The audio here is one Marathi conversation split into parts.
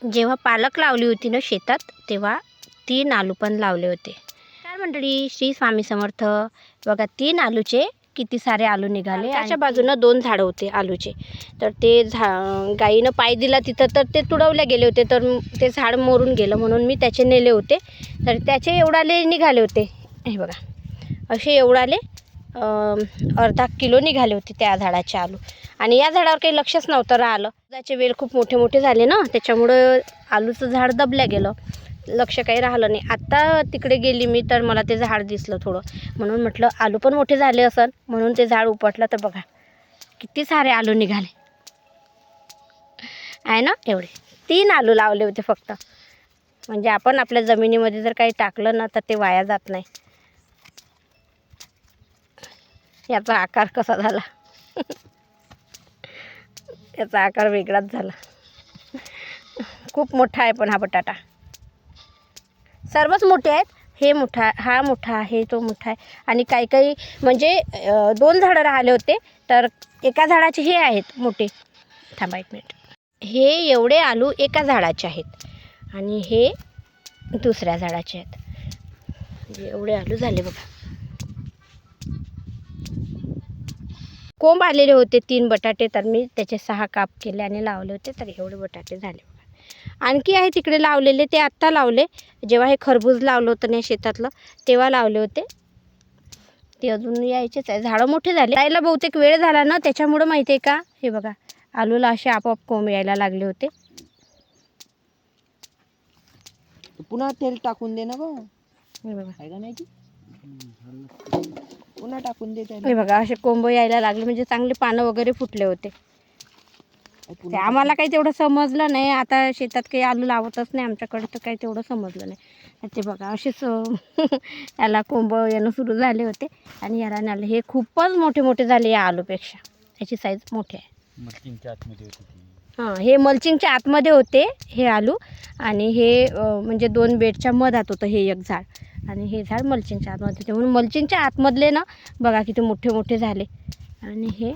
जेव्हा पालक लावली होती ना शेतात, तेव्हा 3 आलू पण लावले होते. काय मंडळी, श्री स्वामी समर्थ. बघा 3 आलूचे किती सारे आलू निघाले. त्याच्या बाजूनं 2 झाडं होते आलूचे, तर ते गाईनं पाय दिला तिथं, तर ते तुडवले गेले होते, तर ते झाड मरून गेलं. म्हणून मी त्याचे नेले होते, तर त्याचे एवढाले निघाले होते. हे बघा असे एवढाले अर्धा किलो निघाले होते त्या झाडाचे आलू. आणि या झाडावर काही लक्षच नव्हतं राहिलं. त्याचे वेल खूप मोठे मोठे झाले ना, त्याच्यामुळं आलूचं झाड दबल्या गेलं, लक्ष काही राहिलं नाही. आत्ता तिकडे गेली मी, तर मला ते झाड दिसलं थोडं, म्हणून म्हटलं आलू पण मोठे झाले असन, म्हणून ते झाड उपटलं. तर बघा किती सारे आलू निघाले आहे ना. एवढे 3 आलू लावले होते फक्त. म्हणजे आपण आपल्या जमिनीमध्ये जर काही टाकलं ना, तर ते वाया जात नाही. याचा आकार कसा झाला याचा आकार वेगळाच झाला. खूप मोठा आहे पण हा बटाटा. सर्वच मोठे आहेत. हे मोठा, हा मोठा आहे, तो मोठा आहे. आणि काही काही म्हणजे 2 झाडं राहिले होते, तर एका झाडाचे हे आहेत मोठे. थांबा 1 मिनिट. हे एवढे आलू एका झाडाचे आहेत आणि हे दुसऱ्या झाडाचे आहेत. एवढे आलू झाले बघा. कोंब आलेले होते 3 बटाटे, तर मी त्याचे 6 काप केले आणि लावले होते, तर एवढे बटाटे झाले बघा. आणखी आहे तिकडे लावलेले, ते आत्ता लावले. जेव्हा हे खरबूज लावलं होतं नाही शेतातलं, तेव्हा लावले होते. ते अजून यायचेच आहे. झाडं मोठे झाले. यायला बहुतेक वेळ झाला ना, त्याच्यामुळं माहिती आहे का, हे बघा आलूला असे आपोआप कोंब यायला लागले होते. पुन्हा तेल टाकून दे ना गं. हे बघा, आहे का नाही की पुन्हा टाकून दे त्याला. हे बघा असे कोंब यायला लागले, म्हणजे चांगले पानं वगैरे फुटले होते. ते आम्हाला काही तेवढं समजलं नाही. आता शेतात काही आलू लावतच नाही आमच्याकडे, तर काही तेवढं समजलं नाही. ते बघा असेच याला कोंब येणं सुरू झाले होते आणि याला नाले. हे खूपच मोठे मोठे झाले या आलूपेक्षा. याची साईज मोठी आहे. मल्चिंगच्या आतमध्ये होती. हां, हे मल्चिंगच्या आतमध्ये होते हे आलू. आणि हे म्हणजे 2 बेडच्या मधात होतं हे एक झाड, आणि हे झाड मल्चिंगच्या आतमध्ये होते. म्हणून मल्चिंगच्या आतमधले ना बघा किती मोठे मोठे झाले. आणि हे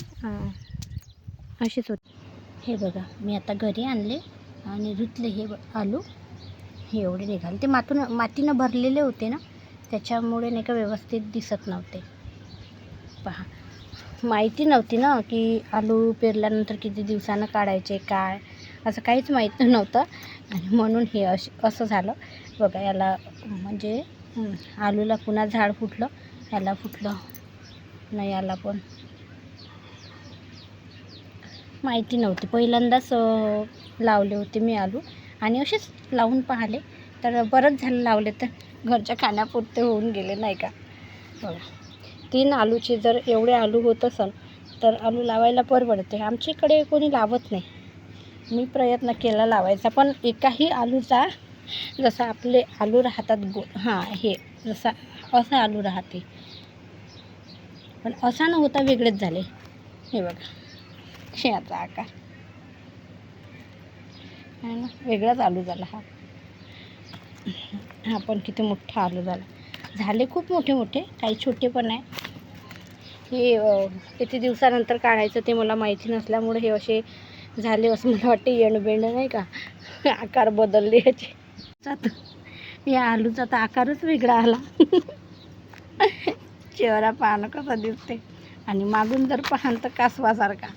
असेच होते. हे बघा मी आता घरी आणले आणि धुतले हे आलू. हे एवढे निघाले. ते मातीनं भरलेले होते ना, त्याच्यामुळे नाही का व्यवस्थित दिसत नव्हते. पहा, माहिती नव्हती ना की आलू पेरल्यानंतर किती दिवसानं काढायचे, काय असं काहीच माहीत नव्हतं. आणि म्हणून हे असं झालं बघा. याला म्हणजे आलूला पुन्हा झाड फुटलं, याला फुटलं नाही, याला पण माहिती नव्हती. पहिल्यांदाच लावले होते मी आलू, आणि असेच लावून पाहिले, तर बरंच झालं लावले, तर घरच्या खाण्यापुरते होऊन गेले नाही का. बघा 3 आलूचे जर एवढे आलू होत असेल, तर आलू लावायला परवडते. आमच्याकडे कोणी लावत नाही. मी प्रयत्न केला लावायचा, पण एकाही आलूचा जसा आपले आलू राहतात हां, हे जसा असा आलू राहते, पण असा न होता वेगळेच झाले. हे बघा याचा आकार आहे ना, वेगळाच आलू झाला हा. हा पण किती मोठा आलू झाले खूप मोठे मोठे, काही छोटे पण आहे. हे किती दिवसानंतर काढायचं ते मला माहिती नसल्यामुळे हे असे झाले, असं मला वाटते येणबेंड नाही का, आकार बदलले याचे. या आलूचा तर आकारच वेगळा आला. चेहरा पाहणं कसा दिसते, आणि मागून जर पाहाल तर कासवासारखा.